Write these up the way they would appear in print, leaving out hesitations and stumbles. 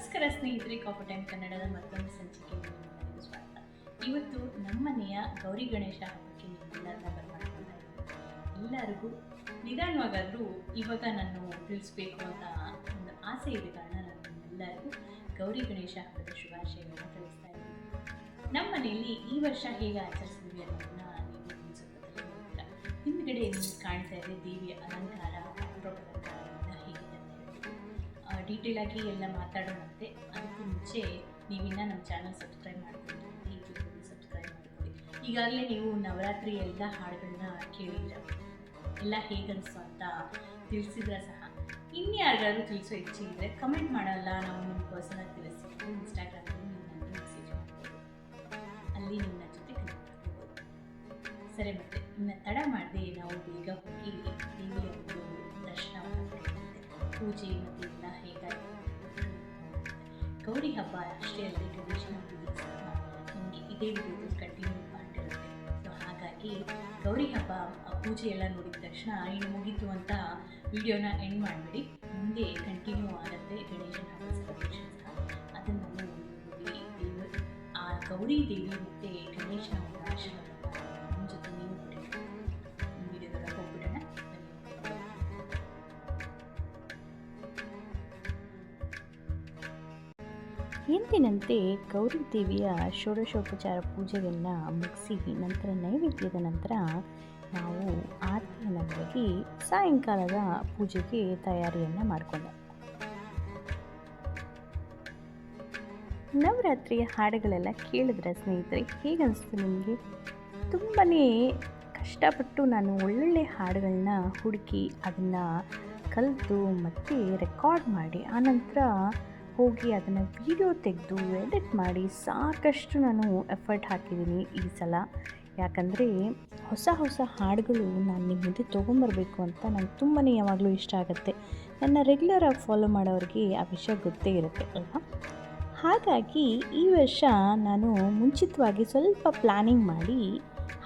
ನಮಸ್ಕಾರ ಸ್ನೇಹಿತರೆ, coffee time ಕನ್ನಡದ ಮತ್ತೊಂದು ಸಂಚಿಕೆಗೆ ನಿಮ್ಮೆಲ್ಲರಿಗೂ ಸ್ವಾಗತ. ಇವತ್ತು ನಮ್ಮನೆಯ ಗೌರಿ ಗಣೇಶ ಹಬ್ಬಕ್ಕೆ ನಿಮ್ಮೆಲ್ಲರನ್ನ ಬರಮಾಡ್ಕೊಳ್ತಾ ಇದ್ದೀನಿ. ಎಲ್ಲರಿಗೂ ನಿಧಾನವಾಗಾದರೂ ಇವಾಗ ನಾನು ತಿಳಿಸ್ಬೇಕು ಅಂತ ಒಂದು ಆಸೆ ಇದೆ ಕಾರಣ ನಾನು ನಿಮ್ಮೆಲ್ಲರಿಗೂ ಗೌರಿ ಗಣೇಶ ಹಬ್ಬದ ಶುಭಾಶಯಗಳನ್ನ ತಿಳಿಸ್ತಾ ಇದ್ದೀನಿ. ನಮ್ಮ ಮನೆಯಲ್ಲಿ ಈ ವರ್ಷ ಹೇಗೆ ಆಚರಿಸಿದ್ವಿ ಅನ್ನೋದನ್ನ ನೀವು ಅನಿಸುತ್ತದೆ ನೋಡ್ತೀರಾ. ಹಿಂದ್ಗಡೆ ನಿಮ್ಗೆ ಕಾಣ್ತಾ ಇದೆ ದೇವಿಯ ಅಲಂಕಾರ, ಅಲಂಕಾರ ಹೇಗಿದೆ ಅಂತ ಹೇಳಿ ಡೀಟೇಲ್ ಆಗಿ ಎಲ್ಲ ಮಾತಾಡೋಣಂತೆ. ಅದಕ್ಕೂ ಮುಂಚೆ ನೀವಿನ್ನ ನಮ್ಮ ಚಾನಲ್ ಸಬ್ಸ್ಕ್ರೈಬ್ ಮಾಡ್ಕೊಂಡು ಸಬ್ಸ್ಕ್ರೈಬ್ ಮಾಡ್ಕೊಳ್ಳಿ. ಈಗಾಗಲೇ ನೀವು ನವರಾತ್ರಿ ಎಲ್ಲ ಹಾಡುಗಳನ್ನ ಕೇಳಿದ್ರ, ಎಲ್ಲ ಹೇಗನ್ನಿಸ್ತು ಅಂತ ತಿಳಿಸಿದ್ರೆ ಸಹ ಇನ್ಯಾರಿಗಾದ್ರೂ ತಿಳಿಸೋ ಇಚ್ಛೆ ಇದ್ದರೆ ಕಮೆಂಟ್ ಮಾಡಲ್ಲ, ನಾವು ನಿಮ್ಮ ಪರ್ಸನಲ್ ತಿಳಿಸಿದ್ರೆ ಇನ್ಸ್ಟಾಗ್ರಾಮಲ್ಲಿ ನೀವು ನನಗೆ ಮೆಸೇಜ್ ಮಾಡ್ಬೋದು, ಅಲ್ಲಿ ನಿಮ್ಮ ಜೊತೆ ಕನೆಕ್ಟ್ ಆಗ್ಬೋದು. ಸರಿ, ಮತ್ತೆ ಇನ್ನು ತಡ ಮಾಡದೆ ನಾವು ಬೇಗ ಹೋಗಿ ದೇವಿಯ ಒಂದು ದರ್ಶನವನ್ನು ಪಡೆಯುತ್ತೆ. ಪೂಜೆ ಮತ್ತು ಎಲ್ಲ ಹೇಗಾಗಿದೆ. ಗೌರಿ ಹಬ್ಬ ಅಷ್ಟೇ ಅಲ್ಲದೆ ಗಣೇಶನ ಪೂಜೆ ಸಹ ನಿಮಗೆ ಇದೇ ವಿಡಿಯೋದಲ್ಲಿ ಕಂಟಿನ್ಯೂ ಮಾಡಿರುತ್ತೆ. ಸೊ ಹಾಗಾಗಿ ಗೌರಿ ಹಬ್ಬ ಪೂಜೆ ಎಲ್ಲ ನೋಡಿದ ತಕ್ಷಣ ಇನ್ನು ಮುಗೀತು ಅಂತ ವಿಡಿಯೋನ ಎಂಡ್ ಮಾಡಿಬಿಡಿ. ಮುಂದೆ ಕಂಟಿನ್ಯೂ ಆಗುತ್ತೆ ಗಣೇಶನ ಹಬ್ಬ ಸೆಲೆಬ್ರೇಷನ್ ಸಹ. ಅದನ್ನು ನೋಡಿ ಆ ಗೌರಿ ದೇವಿ ಮತ್ತು ಗಣೇಶನ ಒಂದು ಆಶೀರ್ವಾದ ನಮ್ಮ ಜೊತೆ ನೀವು ಪಡೆಯಬೇಕು. ಈ ವಿಡಿಯೋದೊಳಗೆ ಹೋಗ್ಬಿಡೋಣ. ಎಂದಿನಂತೆ ಗೌರಿ ದೇವಿಯ ಷೋಡಶೋಪಚಾರ ಪೂಜೆಯನ್ನು ಮುಗಿಸಿ ನಂತರ ನೈವೇದ್ಯದ ನಂತರ ನಾವು ಆರತಿಯನ್ನು ಬೆಳಗಿ ಸಾಯಂಕಾಲದ ಪೂಜೆಗೆ ತಯಾರಿಯನ್ನು ಮಾಡಿಕೊಂಡೆ. ನವರಾತ್ರಿಯ ಹಾಡುಗಳೆಲ್ಲ ಕೇಳಿದ್ರೆ ಸ್ನೇಹಿತರೆ ಹೇಗನ್ನಿಸ್ತು ನಿಮಗೆ? ತುಂಬಾ ಕಷ್ಟಪಟ್ಟು ನಾನು ಒಳ್ಳೊಳ್ಳೆ ಹಾಡುಗಳನ್ನ ಹುಡುಕಿ ಅದನ್ನು ಕಲಿತು ಮತ್ತು ರೆಕಾರ್ಡ್ ಮಾಡಿ ಆನಂತರ ಹೋಗಿ ಅದನ್ನು ವಿಡಿಯೋ ತೆಗೆದು ಎಡಿಟ್ ಮಾಡಿ ಸಾಕಷ್ಟು ನಾನು ಎಫರ್ಟ್ ಹಾಕಿದ್ದೀನಿ ಈ ಸಲ. ಯಾಕಂದರೆ ಹೊಸ ಹೊಸ ಹಾಡುಗಳು ನಾನು ನಿಮ್ಮ ಮುಂದೆ ತೊಗೊಂಬರಬೇಕು ಅಂತ ನನಗೆ ತುಂಬಾ ಯಾವಾಗಲೂ ಇಷ್ಟ ಆಗುತ್ತೆ. ನನ್ನ ರೆಗ್ಯುಲರಾಗಿ ಫಾಲೋ ಮಾಡೋರಿಗೆ ಆ ವಿಷಯ ಗೊತ್ತೇ ಇರುತ್ತೆ ಅಲ್ವಾ. ಹಾಗಾಗಿ ಈ ವರ್ಷ ನಾನು ಮುಂಚಿತವಾಗಿ ಸ್ವಲ್ಪ ಪ್ಲ್ಯಾನಿಂಗ್ ಮಾಡಿ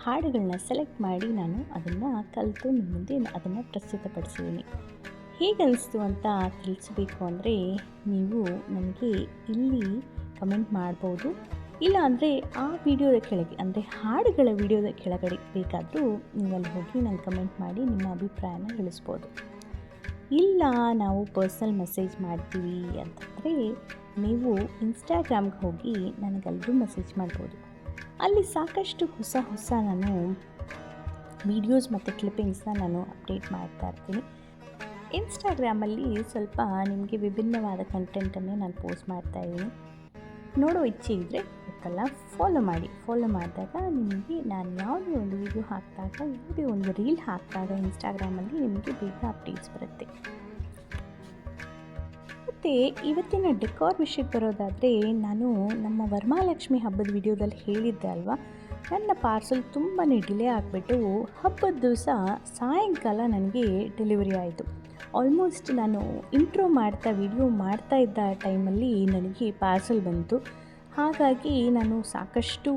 ಹಾಡುಗಳನ್ನ ಸೆಲೆಕ್ಟ್ ಮಾಡಿ ನಾನು ಅದನ್ನು ಕಲಿತು ನಿಮ್ಮ ಮುಂದೆ ಅದನ್ನು ಪ್ರಸ್ತುತಪಡಿಸಿದ್ದೀನಿ. ಹೇಗನ್ನಿಸ್ತು ಅಂತ ತಿಳಿಸಬೇಕು ಅಂದರೆ ನೀವು ನನಗೆ ಇಲ್ಲಿ ಕಮೆಂಟ್ ಮಾಡ್ಬೋದು, ಇಲ್ಲ ಅಂದರೆ ಆ ವಿಡಿಯೋದ ಕೆಳಗೆ ಅಂದರೆ ಹಾಡುಗಳ ವಿಡಿಯೋದ ಕೆಳಗಡೆ ಬೇಕಾದರೂ ನೀವಲ್ಲಿ ಹೋಗಿ ನಂಗೆ ಕಮೆಂಟ್ ಮಾಡಿ ನಿಮ್ಮ ಅಭಿಪ್ರಾಯನ ತಿಳಿಸ್ಬೋದು. ಇಲ್ಲ ನಾವು ಪರ್ಸ್ನಲ್ ಮೆಸೇಜ್ ಮಾಡ್ತೀವಿ ಅಂತಂದರೆ ನೀವು ಇನ್ಸ್ಟಾಗ್ರಾಮ್ಗೆ ಹೋಗಿ ನನಗಲ್ಲೂ ಮೆಸೇಜ್ ಮಾಡ್ಬೋದು. ಅಲ್ಲಿ ಸಾಕಷ್ಟು ಹೊಸ ನಾನು ವೀಡಿಯೋಸ್ ಮತ್ತು ಕ್ಲಿಪ್ಪಿಂಗ್ಸ್ನ ನಾನು ಅಪ್ಡೇಟ್ ಮಾಡ್ತಾ ಇರ್ತೀನಿ. ಇನ್ಸ್ಟಾಗ್ರಾಮಲ್ಲಿ ಸ್ವಲ್ಪ ನಿಮಗೆ ವಿಭಿನ್ನವಾದ ಕಂಟೆಂಟನ್ನೇ ನಾನು ಪೋಸ್ಟ್ ಮಾಡ್ತಾಯಿದ್ದೀನಿ. ನೋಡೋ ಇಚ್ಛೆ ಇದ್ದರೆ ಗೊತ್ತಲ್ಲ, ಫಾಲೋ ಮಾಡಿ. ಫಾಲೋ ಮಾಡಿದಾಗ ನಿಮಗೆ ನಾನು ಯಾವುದೇ ಒಂದು ವಿಡಿಯೋ ಹಾಕಿದಾಗ, ಯಾವುದೇ ಒಂದು ರೀಲ್ ಹಾಕಿದಾಗ ಇನ್ಸ್ಟಾಗ್ರಾಮಲ್ಲಿ ನಿಮಗೆ ಬೇಗ ಅಪ್ಡೇಟ್ಸ್ ಬರುತ್ತೆ. ಮತ್ತು ಇವತ್ತಿನ ಡೆಕೋರ್ ವಿಷಯಕ್ಕೆ ಬರೋದಾದರೆ, ನಾನು ನಮ್ಮ ವರಮಹಾಲಕ್ಷ್ಮಿ ಹಬ್ಬದ ವಿಡಿಯೋದಲ್ಲಿ ಹೇಳಿದ್ದೆ ಅಲ್ವಾ, ನನ್ನ ಪಾರ್ಸಲ್ ತುಂಬಾ ಡಿಲೇ ಆಗಿಬಿಟ್ಟು ಹಬ್ಬದ ದಿವಸ ಸಾಯಂಕಾಲ ನನಗೆ ಡೆಲಿವರಿ ಆಯಿತು. ಆಲ್ಮೋಸ್ಟ್ ನಾನು ಇಂಟ್ರೋ ವಿಡಿಯೋ ಮಾಡ್ತಾ ಇದ್ದ ಟೈಮಲ್ಲಿ ನನಗೆ ಪಾರ್ಸಲ್ ಬಂತು. ಹಾಗಾಗಿ ನಾನು ಸಾಕಷ್ಟು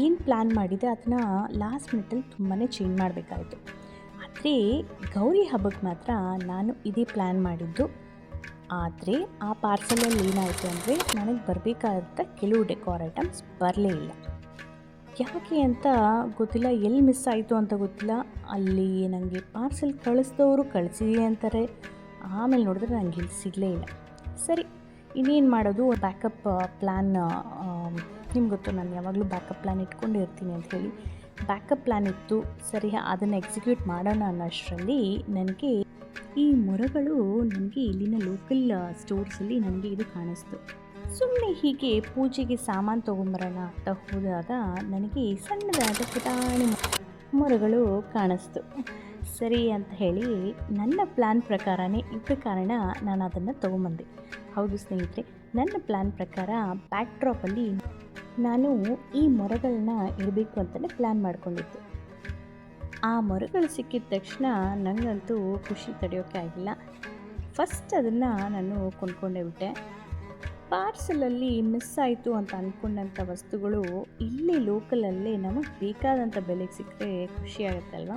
ಏನು ಪ್ಲ್ಯಾನ್ ಮಾಡಿದೆ ಅದನ್ನು ಲಾಸ್ಟ್ ಮಿನಿಟಲ್ಲಿ ತುಂಬಾ ಚೇಂಜ್ ಮಾಡಬೇಕಾಯಿತು. ಆದರೆ ಗೌರಿ ಹಬ್ಬಕ್ಕೆ ಮಾತ್ರ ನಾನು ಇದೇ ಪ್ಲ್ಯಾನ್ ಮಾಡಿದ್ದು. ಆದರೆ ಆ ಪಾರ್ಸಲಲ್ಲಿ ಏನಾಯಿತು ಅಂದರೆ ನನಗೆ ಬರಬೇಕಾದಂಥ ಕೆಲವು ಡೆಕೋರ್ ಐಟಮ್ಸ್ ಬರಲೇ ಇಲ್ಲ. ಯಾಕೆ ಅಂತ ಗೊತ್ತಿಲ್ಲ, ಎಲ್ಲಿ ಮಿಸ್ ಆಯಿತು ಅಂತ ಗೊತ್ತಿಲ್ಲ. ಅಲ್ಲಿ ನನಗೆ ಪಾರ್ಸೆಲ್ ಕಳಿಸಿದವರು ಕಳಿಸಿದೆ ಅಂತಾರೆ, ಆಮೇಲೆ ನೋಡಿದ್ರೆ ನನಗೆ ಇಲ್ಲಿ ಸಿಗಲೇ ಇಲ್ಲ. ಸರಿ, ಇನ್ನೇನು ಮಾಡೋದು, ಬ್ಯಾಕಪ್ ಪ್ಲ್ಯಾನ್ ನಿಮ್ಗೆ ಗೊತ್ತು ನಾನು ಯಾವಾಗಲೂ ಬ್ಯಾಕಪ್ ಪ್ಲ್ಯಾನ್ ಇಟ್ಕೊಂಡಿರ್ತೀನಿ ಅಂತ ಹೇಳಿ ಬ್ಯಾಕಪ್ ಪ್ಲ್ಯಾನ್ ಇತ್ತು. ಸರಿ, ಅದನ್ನು ಎಕ್ಸಿಕ್ಯೂಟ್ ಮಾಡೋಣ ಅನ್ನೋಷ್ಟರಲ್ಲಿ ನನಗೆ ಈ ಮೊರಗಳು ನನಗೆ ಇಲ್ಲಿನ ಲೋಕಲ್ ಸ್ಟೋರ್ಸಲ್ಲಿ ನನಗೆ ಇದು ಕಾಣಿಸ್ತು. ಸುಮ್ಮನೆ ಹೀಗೆ ಪೂಜೆಗೆ ಸಾಮಾನು ತೊಗೊಂಬರೋಣ ಅಂತ ಹೋದಾಗ ನನಗೆ ಸಣ್ಣದಾದ ಪುಟಾಣಿ ಮೊರಗಳು ಕಾಣಿಸ್ತು. ಸರಿ ಅಂತ ಹೇಳಿ ನನ್ನ ಪ್ಲ್ಯಾನ್ ಪ್ರಕಾರನೇ ಇದ್ದ ಕಾರಣ ನಾನು ಅದನ್ನು ತೊಗೊಂಬಂದೆ. ಹೌದು ಸ್ನೇಹಿತರೆ, ನನ್ನ ಪ್ಲ್ಯಾನ್ ಪ್ರಕಾರ ಬ್ಯಾಕ್ ಡ್ರಾಪಲ್ಲಿ ನಾನು ಈ ಮೊರಗಳನ್ನ ಇಡಬೇಕು ಅಂತಲೇ ಪ್ಲ್ಯಾನ್ ಮಾಡ್ಕೊಂಡಿದ್ದೆ. ಆ ಮೊರಗಳು ಸಿಕ್ಕಿದ ತಕ್ಷಣ ನನಗಂತೂ ಖುಷಿ ತಡೆಯೋಕ್ಕೆ ಆಗಿಲ್ಲ. ಫಸ್ಟ್ ಅದನ್ನು ನಾನು ಕೊಂಡ್ಕೊಂಡೇ ಬಿಟ್ಟೆ. ಪಾರ್ಸಲಲ್ಲಿ ಮಿಸ್ ಆಯಿತು ಅಂತ ಅಂದ್ಕೊಂಡಂಥ ವಸ್ತುಗಳು ಇಲ್ಲೇ ಲೋಕಲಲ್ಲೇ ನಮಗೆ ಬೇಕಾದಂಥ ಬೆಲೆಗೆ ಸಿಕ್ಕರೆ ಖುಷಿಯಾಗುತ್ತಲ್ವ.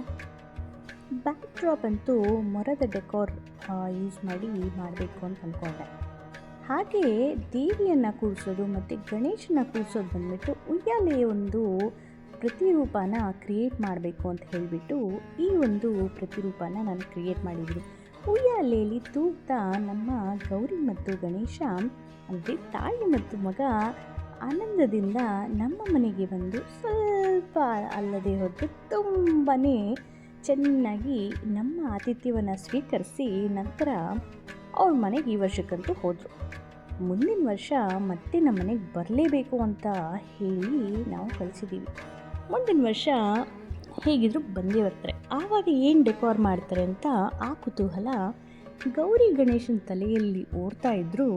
ಬ್ಯಾಕ್ ಡ್ರಾಪ್ ಅಂತೂ ಮೊರದ ಡೆಕೋರ್ ಯೂಸ್ ಮಾಡಬೇಕು ಅಂತ ಅಂದ್ಕೊಂಡೆ. ಹಾಗೆ ದೇವಿಯನ್ನು ಕೂರಿಸೋದು ಮತ್ತು ಗಣೇಶನ ಕೂರಿಸೋದು ಬಂದುಬಿಟ್ಟು ಉಯ್ಯಾಲೆಯ ಒಂದು ಪ್ರತಿರೂಪನ ಕ್ರಿಯೇಟ್ ಮಾಡಬೇಕು ಅಂತ ಹೇಳಿಬಿಟ್ಟು ಈ ಒಂದು ಪ್ರತಿರೂಪನ ನಾನು ಕ್ರಿಯೇಟ್ ಮಾಡಿದ್ದೀನಿ. ಉಯ್ಯಾಲೆಯಲ್ಲಿ ತೂಗ್ತಾ ನಮ್ಮ ಗೌರಿ ಮತ್ತು ಗಣೇಶ ಅಂದರೆ ತಾಯಿ ಮತ್ತು ಮಗ ಆನಂದದಿಂದ ನಮ್ಮ ಮನೆಗೆ ಬಂದು ಸ್ವಲ್ಪ ಅಲ್ಲದೆ ಹೊರತು ತುಂಬಾ ಚೆನ್ನಾಗಿ ನಮ್ಮ ಆತಿಥ್ಯವನ್ನು ಸ್ವೀಕರಿಸಿ ನಂತರ ಅವ್ರ ಮನೆಗೆ ಈ ವರ್ಷಕ್ಕಂತೂ ಹೋದರು. ಮುಂದಿನ ವರ್ಷ ಮತ್ತೆ ನಮ್ಮ ಮನೆಗೆ ಬರಲೇಬೇಕು ಅಂತ ಹೇಳಿ ನಾವು ಕಳಿಸಿದ್ದೀವಿ. ಮುಂದಿನ ವರ್ಷ ಹೇಗಿದ್ರು ಬಂದೇ ಬರ್ತಾರೆ. ಆವಾಗ ಏನು ಡೆಕೋರ್ ಮಾಡ್ತಾರೆ ಅಂತ ಆ ಕುತೂಹಲ ಗೌರಿ ಗಣೇಶನ ತಲೆಯಲ್ಲಿ ಓಡ್ತಾ ಇದ್ದರೂ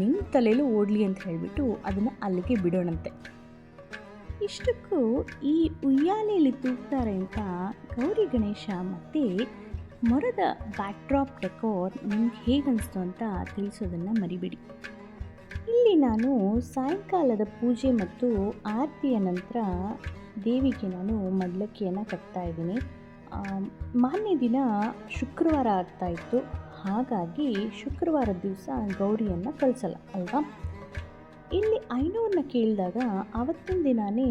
ನಿಮ್ಮ ತಲೆಯಲ್ಲೂ ಓಡಲಿ ಅಂತ ಹೇಳಿಬಿಟ್ಟು ಅದನ್ನು ಅಲ್ಲಿಗೆ ಬಿಡೋಣಂತೆ. ಇಷ್ಟಕ್ಕೂ ಈ ಉಯ್ಯಾಲೆಯಲ್ಲಿ ತೂಗ್ತಾರೆ ಅಂತ ಗೌರಿ ಗಣೇಶ ಮತ್ತು ಮೊರದ ಬ್ಯಾಕ್ಡ್ರಾಪ್ ಡೆಕೋರ್ ನಿಮ್ಗೆ ಹೇಗೆ ಅನಿಸ್ತು ಅಂತ ತಿಳಿಸೋದನ್ನು ಮರಿಬೇಡಿ. ಇಲ್ಲಿ ನಾನು ಸಾಯಂಕಾಲದ ಪೂಜೆ ಮತ್ತು ಆರತಿಯ ನಂತರ ದೇವಿಗೆ ನಾನು ಮಡ್ಲಕ್ಕಿಯನ್ನು ಕಟ್ತಾ ಇದ್ದೀನಿ. ಮಾನ್ಯ ದಿನ ಶುಕ್ರವಾರ ಆಗ್ತಾಯಿತ್ತು, ಹಾಗಾಗಿ ಶುಕ್ರವಾರದ ದಿವಸ ಗೌರಿಯನ್ನು ಕಳಿಸಲ್ಲ ಅಲ್ವಾ. ಇಲ್ಲಿ ಐನೂರನ್ನ ಕೇಳಿದಾಗ ಆವತ್ತಿನ ದಿನವೇ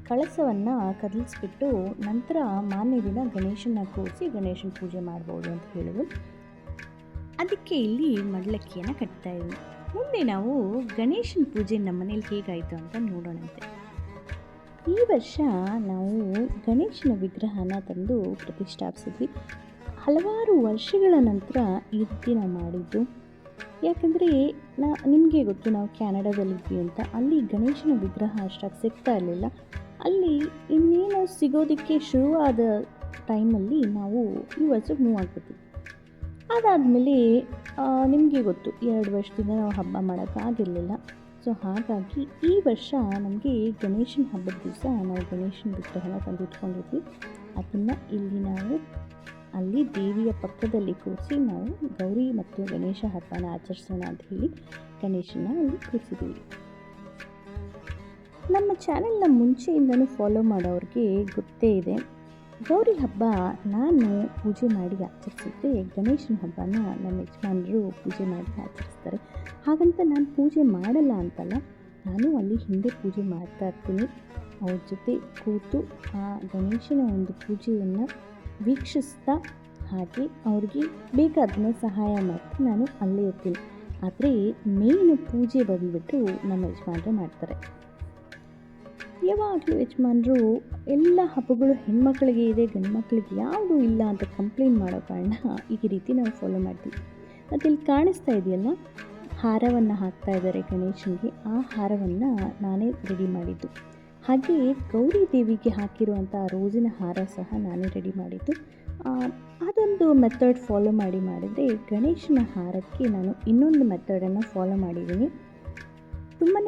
ಕಳಸವನ್ನು ಕದಲಿಸ್ಬಿಟ್ಟು ನಂತರ ಮಾನ್ಯ ದಿನ ಗಣೇಶನ ಕೂರಿಸಿ ಗಣೇಶನ ಪೂಜೆ ಮಾಡ್ಬೋದು ಅಂತ ಹೇಳಿದ್ರು. ಅದಕ್ಕೆ ಇಲ್ಲಿ ಮಡ್ಲಕ್ಕಿಯನ್ನು ಕಟ್ತಾ ಇದ್ವಿ. ಮುಂದೆ ನಾವು ಗಣೇಶನ ಪೂಜೆ ನಮ್ಮ ಮನೇಲಿ ಹೇಗಾಯಿತು ಅಂತ ನೋಡೋಣಂತೆ. ಈ ವರ್ಷ ನಾವು ಗಣೇಶನ ವಿಗ್ರಹನ ತಂದು ಪ್ರತಿಷ್ಠಾಪಿಸಿದ್ವಿ. ಹಲವಾರು ವರ್ಷಗಳ ನಂತರ ಈ ರೀತಿ ನಾವು ಮಾಡಿದ್ದು. ಯಾಕಂದರೆ ನಿಮಗೆ ಗೊತ್ತು, ನಾವು ಕ್ಯಾನಡಾದಲ್ಲಿದ್ವಿ ಅಂತ. ಅಲ್ಲಿ ಗಣೇಶನ ವಿಗ್ರಹ ಅಷ್ಟಾಗಿ ಸಿಗ್ತಾ ಇರಲಿಲ್ಲ. ಅಲ್ಲಿ ಇನ್ನೇನು ಸಿಗೋದಕ್ಕೆ ಶುರುವಾದ ಟೈಮಲ್ಲಿ ನಾವು ಈ ವರ್ಷಕ್ಕೆ ಮೂವ್ ಆಗ್ಬಿಟ್ವಿ. ಅದಾದಮೇಲೆ ನಿಮಗೆ ಗೊತ್ತು, 2 ವರ್ಷದಿಂದ ನಾವು ಹಬ್ಬ ಮಾಡೋಕ್ಕಾಗಿರಲಿಲ್ಲ. ಸೊ ಹಾಗಾಗಿ ಈ ವರ್ಷ ನಮಗೆ ಗಣೇಶನ ಹಬ್ಬದ ದಿವಸ ನಾವು ಗಣೇಶನ ವಿಗ್ರಹನ ತಂದಿಟ್ಕೊಂಡಿದ್ವಿ. ಅದನ್ನು ಇಲ್ಲಿ ನಾವು ಅಲ್ಲಿ ದೇವಿಯ ಪಕ್ಕದಲ್ಲಿ ಕೂರಿಸಿ ನಾವು ಗೌರಿ ಮತ್ತು ಗಣೇಶ ಹಬ್ಬನ ಆಚರಿಸೋಣ ಅಂತ ಹೇಳಿ ಗಣೇಶನ ಅಲ್ಲಿ ಕೂರಿಸಿದ್ದೀವಿ. ನಮ್ಮ ಚಾನೆಲ್ನ ಮುಂಚೆಯಿಂದನೂ ಫಾಲೋ ಮಾಡೋರಿಗೆ ಗೊತ್ತೇ ಇದೆ, ಗೌರಿ ಹಬ್ಬ ನಾನು ಪೂಜೆ ಮಾಡಿ ಆಚರಿಸಿದ್ರೆ ಗಣೇಶನ ಹಬ್ಬನ ನಮ್ಮ ಯಜಮಾನರು ಪೂಜೆ ಮಾಡಿ ಆಚರಿಸ್ತಾರೆ. ಹಾಗಂತ ನಾನು ಪೂಜೆ ಮಾಡಲ್ಲ ಅಂತಲ್ಲ, ನಾನು ಅಲ್ಲಿ ಹಿಂದೆ ಪೂಜೆ ಮಾಡ್ತಾ ಇರ್ತೀನಿ. ಅವ್ರ ಜೊತೆ ಕೂತು ಆ ಗಣೇಶನ ಒಂದು ಪೂಜೆಯನ್ನು ವೀಕ್ಷಿಸ್ತಾ ಹಾಗೆ ಅವ್ರಿಗೆ ಬೇಕಾದನ್ನ ಸಹಾಯ ಮಾಡ್ತಾ ನಾನು ಅಲ್ಲೇ ಇರ್ತೀನಿ. ಆದರೆ ಮೇನ್ ಪೂಜೆ ಬಂದುಬಿಟ್ಟು ನಮ್ಮ ಯಜಮಾನರೇ ಮಾಡ್ತಾರೆ. ಯಾವಾಗಲೂ ಯಜಮಾನರು ಎಲ್ಲ ಹಬ್ಬಗಳು ಹೆಣ್ಮಕ್ಳಿಗೆ ಇದೆ, ಗಂಡು ಮಕ್ಕಳಿಗೆ ಯಾವುದೂ ಇಲ್ಲ ಅಂತ ಕಂಪ್ಲೇಂಟ್ ಮಾಡೋ ಕಾರಣ ಈ ರೀತಿ ನಾವು ಫಾಲೋ ಮಾಡ್ತೀವಿ. ಮತ್ತು ಇಲ್ಲಿ ಕಾಣಿಸ್ತಾ ಇದೆಯಲ್ಲ, ಹಾರವನ್ನು ಹಾಕ್ತಾ ಇದ್ದಾರೆ ಗಣೇಶನಿಗೆ. ಆ ಹಾರವನ್ನು ನಾನೇ ರೆಡಿ ಮಾಡಿದ್ದು. ಹಾಗೆ ಗೌರಿ ದೇವಿಗೆ ಹಾಕಿರುವಂಥ ರೋಸಿನ ಹಾರ ಸಹ ನಾನೇ ರೆಡಿ ಮಾಡಿದ್ದು. ಅದೊಂದು ಮೆಥಡ್ ಫಾಲೋ ಮಾಡಿದರೆ ಗಣೇಶನ ಹಾರಕ್ಕೆ ನಾನು ಇನ್ನೊಂದು ಮೆಥಡನ್ನು ಫಾಲೋ ಮಾಡಿದ್ದೀನಿ. ತುಂಬಾ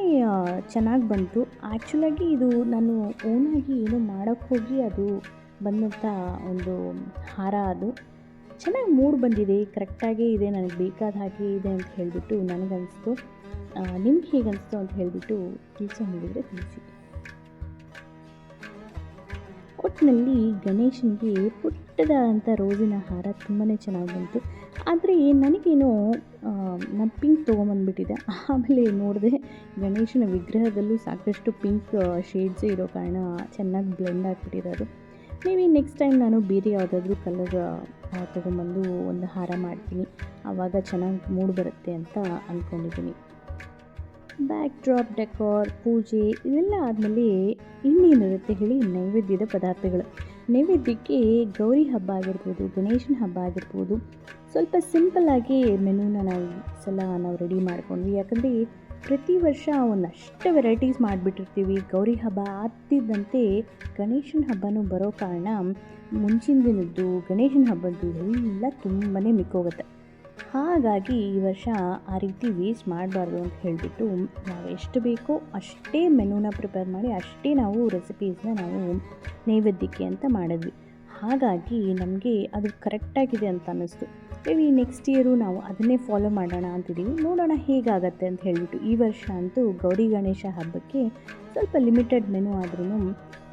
ಚೆನ್ನಾಗಿ ಬಂತು. ಆ್ಯಕ್ಚುಲಾಗಿ ಇದು ನಾನು ಓನಾಗಿ ಏನೋ ಮಾಡೋಕ್ಕೆ ಹೋಗಿ ಅದು ಬಂದಂಥ ಒಂದು ಹಾರ. ಅದು ಚೆನ್ನಾಗಿ ಮೂಡ್ ಬಂದಿದೆ, ಕರೆಕ್ಟಾಗೇ ಇದೆ, ನನಗೆ ಬೇಕಾದ ಹಾಗೆ ಇದೆ ಅಂತ ಹೇಳಿಬಿಟ್ಟು ನನಗನ್ನಿಸ್ತು. ನಿಮ್ಗೆ ಹೇಗೆ ಅನಿಸ್ತು ಅಂತ ಹೇಳಿಬಿಟ್ಟು ತಿಳಿಸೋ ಹೇಳಿದರೆ ತಿಳಿಸಿ. ಒಟ್ಟಿನಲ್ಲಿ ಗಣೇಶನಿಗೆ ಪುಟ್ಟದಾದಂಥ ರೋಸಿನ ಹಾರ ತುಂಬಾ ಚೆನ್ನಾಗಿ ಬಂತು. ಆದರೆ ನನಗೇನೋ ನಾನು ಪಿಂಕ್ ತೊಗೊಂಬಂದ್ಬಿಟ್ಟಿದ್ದೆ. ಆಮೇಲೆ ನೋಡಿದೆ ಗಣೇಶನ ವಿಗ್ರಹದಲ್ಲೂ ಸಾಕಷ್ಟು ಪಿಂಕ್ ಶೇಡ್ಸೇ ಇರೋ ಕಾರಣ ಚೆನ್ನಾಗಿ ಬ್ಲೆಂಡ್ ಆಗಿಬಿಟ್ಟಿರೋದು. ಮೇಬಿ ನೆಕ್ಸ್ಟ್ ಟೈಮ್ ನಾನು ಬೇರೆ ಯಾವುದಾದ್ರೂ ಕಲರ್ ತೊಗೊಂಬಂದು ಒಂದು ಹಾರ ಮಾಡ್ತೀನಿ, ಆವಾಗ ಚೆನ್ನಾಗಿ ಮೂಡ್ ಬರುತ್ತೆ ಅಂತ ಅಂದ್ಕೊಂಡಿದ್ದೀನಿ. ಬ್ಯಾಕ್ ಡ್ರಾಪ್ ಡೆಕೋರ್, ಪೂಜೆ ಇವೆಲ್ಲ ಆದಮೇಲೆ ಇನ್ನೇನಿರುತ್ತೆ ಹೇಳಿ, ನೈವೇದ್ಯದ ಪದಾರ್ಥಗಳು. ನೈವೇದ್ಯಕ್ಕೆ ಗೌರಿ ಹಬ್ಬ ಆಗಿರ್ಬೋದು, ಗಣೇಶನ ಹಬ್ಬ ಆಗಿರ್ಬೋದು, ಸ್ವಲ್ಪ ಸಿಂಪಲ್ಲಾಗಿ ಮೆನುನ ನಾವು ರೆಡಿ ಮಾಡ್ಕೊಂಡ್ವಿ. ಯಾಕಂದರೆ ಪ್ರತಿ ವರ್ಷ ಒಂದಷ್ಟು ವೆರೈಟೀಸ್ ಮಾಡಿಬಿಟ್ಟಿರ್ತೀವಿ. ಗೌರಿ ಹಬ್ಬ ಆಗ್ತಿದ್ದಂತೆ ಗಣೇಶನ ಹಬ್ಬನೂ ಬರೋ ಕಾರಣ ಮುಂಚಿನ ದಿನದ್ದು ಗಣೇಶನ ಹಬ್ಬದ್ದು ಎಲ್ಲ ತುಂಬಾ ಮಿಕ್ಕೋಗುತ್ತೆ. ಹಾಗಾಗಿ ಈ ವರ್ಷ ಆ ರೀತಿ ವೇಸ್ಟ್ ಮಾಡಬಾರ್ದು ಅಂತ ಹೇಳಿಬಿಟ್ಟು ನಾವು ಎಷ್ಟು ಬೇಕೋ ಅಷ್ಟೇ ಮೆನುನ ಪ್ರಿಪೇರ್ ಮಾಡಿ ಅಷ್ಟೇ ನಾವು ರೆಸಿಪೀಸ್ನ ನಾವು ನೈವೇದ್ಯಕ್ಕೆ ಅಂತ ಮಾಡಿದ್ವಿ. ಹಾಗಾಗಿ ನಮಗೆ ಅದು ಕರೆಕ್ಟಾಗಿದೆ ಅಂತ ಅನ್ನಿಸ್ತು. ಮೇಬಿ ನೆಕ್ಸ್ಟ್ ಇಯರು ನಾವು ಅದನ್ನೇ ಫಾಲೋ ಮಾಡೋಣ ಅಂತಿದ್ದೀವಿ. ನೋಡೋಣ ಹೇಗಾಗತ್ತೆ ಅಂತ ಹೇಳಿಬಿಟ್ಟು. ಈ ವರ್ಷ ಅಂತೂ ಗೌರಿ ಗಣೇಶ ಹಬ್ಬಕ್ಕೆ ಸ್ವಲ್ಪ ಲಿಮಿಟೆಡ್ ಮೆನು ಆದ್ರೂ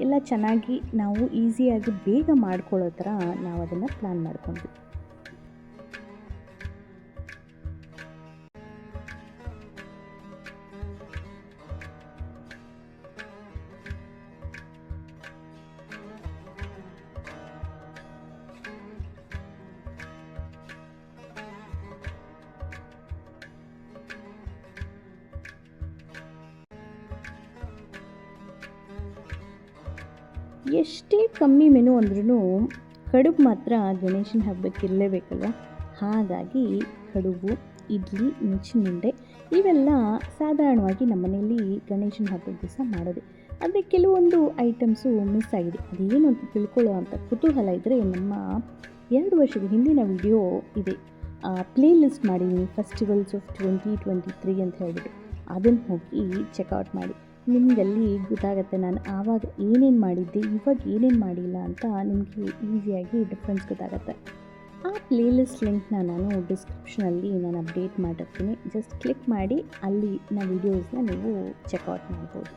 ಎಲ್ಲ ಚೆನ್ನಾಗಿ ನಾವು ಈಸಿಯಾಗಿ ಬೇಗ ಮಾಡ್ಕೊಳ್ಳೋ ಥರ ನಾವು ಅದನ್ನು ಪ್ಲ್ಯಾನ್ ಮಾಡ್ಕೊಂಡ್ವಿ. ಎಷ್ಟೇ ಕಮ್ಮಿ ಮೆನು ಅಂದ್ರೂ ಕಡುಬು ಮಾತ್ರ ಗಣೇಶನ ಹಬ್ಬಕ್ಕೆ ಇರಲೇಬೇಕಲ್ವ. ಹಾಗಾಗಿ ಕಡುಬು, ಇಡ್ಲಿ, ನುಚ್ಚಿನುಂಡೆ ಇವೆಲ್ಲ ಸಾಧಾರಣವಾಗಿ ನಮ್ಮ ಮನೆಯಲ್ಲಿ ಗಣೇಶನ ಹಬ್ಬದ ದಿವಸ ಮಾಡೋದೆ. ಆದರೆ ಕೆಲವೊಂದು ಐಟಮ್ಸು ಮಿಸ್ ಆಗಿದೆ. ಅದೇನು ಅಂತ ತಿಳ್ಕೊಳ್ಳೋ ಅಂಥ ಕುತೂಹಲ ಇದ್ದರೆ ನಮ್ಮ 2 ವರ್ಷದ ಹಿಂದಿನ ವಿಡಿಯೋ ಇದೆ, ಪ್ಲೇ ಲಿಸ್ಟ್ ಮಾಡಿದ್ದೀನಿ, ಫೆಸ್ಟಿವಲ್ಸ್ ಆಫ್ 2023 ಅಂತ ಹೇಳ್ಬಿಟ್ಟು. ಅದನ್ನು ಹೋಗಿ ಚೆಕ್ಔಟ್ ಮಾಡಿ. ನಿಮಗಲ್ಲಿ ಗೊತ್ತಾಗುತ್ತೆ ನಾನು ಆವಾಗ ಏನೇನು ಮಾಡಿದ್ದೆ, ಇವಾಗ ಏನೇನು ಮಾಡಿಲ್ಲ ಅಂತ ನಿಮಗೆ ಈಸಿಯಾಗಿ ಡಿಫ್ರೆನ್ಸ್ ಗೊತ್ತಾಗುತ್ತೆ. ಆ ಪ್ಲೇಲಿಸ್ಟ್ ಲಿಂಕ್ನ ನಾನು ಡಿಸ್ಕ್ರಿಪ್ಷನಲ್ಲಿ ನಾನು ಅಪ್ಡೇಟ್ ಮಾಡಿರ್ತೀನಿ. ಜಸ್ಟ್ ಕ್ಲಿಕ್ ಮಾಡಿ ಅಲ್ಲಿನ ವೀಡಿಯೋಸ್ನ ನೀವು ಚೆಕ್ಔಟ್ ಮಾಡ್ಬೋದು.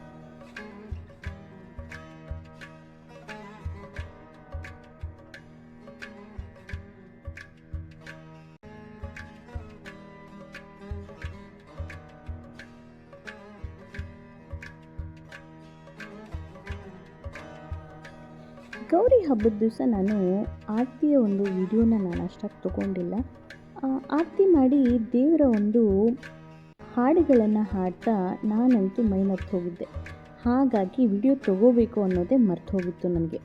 ಗೌರಿ ಹಬ್ಬದ ದಿವಸ ನಾನು ಆರತಿಯ ಒಂದು ವಿಡಿಯೋನ ನಾನು ಅಷ್ಟಾಗಿ ತೊಗೊಂಡಿಲ್ಲ. ಆರತಿ ಮಾಡಿ ದೇವರ ಒಂದು ಹಾಡುಗಳನ್ನು ಹಾಡ್ತಾ ನಾನಂತೂ ಮೈಮರ್ತು ಹೋಗಿದ್ದೆ. ಹಾಗಾಗಿ ವಿಡಿಯೋ ತೊಗೋಬೇಕು ಅನ್ನೋದೇ ಮರ್ತು ಹೋಗಿತ್ತು ನನಗೆ.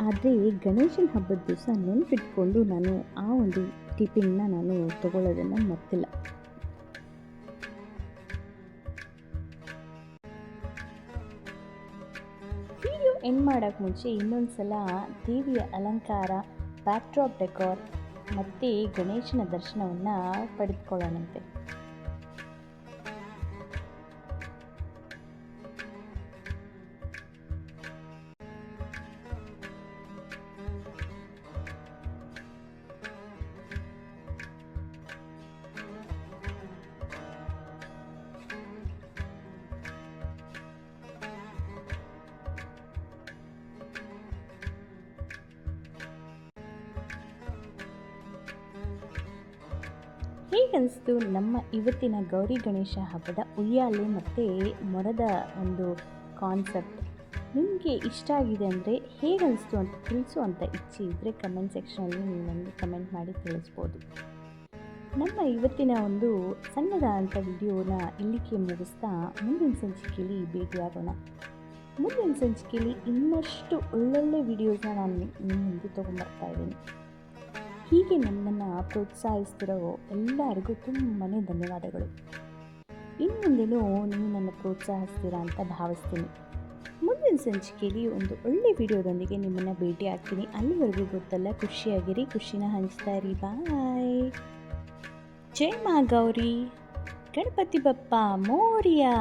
ಆದರೆ ಗಣೇಶನ ಹಬ್ಬದ ದಿವಸ ನೆನಪಿಟ್ಕೊಂಡು ನಾನು ಆ ಒಂದು ಕ್ಲಿಪ್ಪಿಂಗ್ನ ನಾನು ತೊಗೊಳ್ಳೋದನ್ನು ಮರ್ತಿಲ್ಲ. ವಿಡಿಯೋ ಎಂಡ್ ಮಾಡೋಕ್ಕೆ ಮುಂಚೆ ಇನ್ನೊಂದು ಸಲ ದೇವಿಯ ಅಲಂಕಾರ, ಬ್ಯಾಕ್ಡ್ರಾಪ್ ಡೆಕೋರ್ ಮತ್ತು ಗಣೇಶನ ದರ್ಶನವನ್ನು ಪಡೆದುಕೊಳ್ಳೋಣಂತೆ. ಹೇಗನ್ನಿಸ್ತು ನಮ್ಮ ಇವತ್ತಿನ ಗೌರಿ ಗಣೇಶ ಹಬ್ಬದ ಉಯ್ಯಾಲೆ ಮತ್ತು ಮೊರದ ಒಂದು ಕಾನ್ಸೆಪ್ಟ್? ನಿಮಗೆ ಇಷ್ಟ ಆಗಿದೆ ಅಂದರೆ ಹೇಗನ್ನಿಸ್ತು ಅಂತ ತಿಳಿಸುವಂಥ ಇಚ್ಛೆ ಇದ್ದರೆ ಕಮೆಂಟ್ ಸೆಕ್ಷನಲ್ಲಿ ನೀವು ನನಗೆ ಕಮೆಂಟ್ ಮಾಡಿ ತಿಳಿಸ್ಬೋದು. ನಮ್ಮ ಇವತ್ತಿನ ಒಂದು ಸಣ್ಣದಾದಂಥ ವಿಡಿಯೋನ ಇಲ್ಲಿಗೆ ಮುಗಿಸ್ತಾ ಮುಂದಿನ ಸಂಚಿಕೆಯಲ್ಲಿ ಭೇಟಿಯಾಗೋಣ. ಮುಂದಿನ ಸಂಚಿಕೆಯಲ್ಲಿ ಇನ್ನಷ್ಟು ಒಳ್ಳೊಳ್ಳೆ ವಿಡಿಯೋಸ್ನ ನಾನು ನಿಮ್ಮ ಮುಂದೆ ತೊಗೊಂಬರ್ತಾ ಇದ್ದೀನಿ. ಹೀಗೆ ನನ್ನನ್ನು ಪ್ರೋತ್ಸಾಹಿಸ್ತಿರೋ ಎಲ್ಲರಿಗೂ ತುಂಬಾ ಧನ್ಯವಾದಗಳು. ಇನ್ನು ಮುಂದೆನೂ ನೀವು ನನ್ನ ಪ್ರೋತ್ಸಾಹಿಸ್ತೀರಾ ಅಂತ ಭಾವಿಸ್ತೀನಿ. ಮುಂದಿನ ಸಂಚಿಕೆಯಲ್ಲಿ ಒಂದು ಒಳ್ಳೆ ವಿಡಿಯೋದೊಂದಿಗೆ ನಿಮ್ಮನ್ನು ಭೇಟಿ ಆಗ್ತೀನಿ. ಅಲ್ಲಿವರೆಗೂ ಗೊತ್ತಲ್ಲ, ಖುಷಿಯಾಗಿರಿ, ಖುಷಿನ ಹಂಚ್ತಾ ಇರಿ. ಬಾಯ್. ಜೈ ಮಾ ಗೌರಿ, ಗಣಪತಿ ಬಪ್ಪ ಮೋರಿಯಾ.